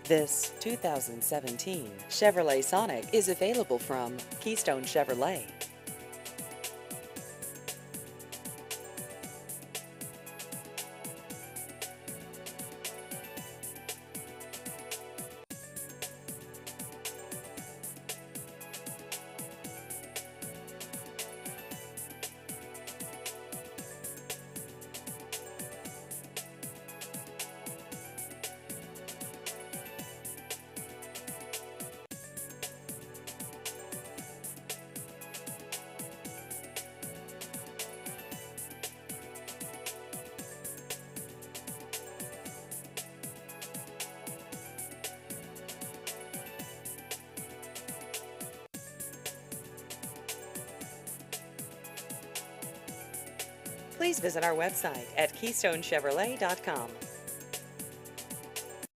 This 2017 Chevrolet Sonic is available from Keystone Chevrolet. Please visit our website at KeystoneChevrolet.com.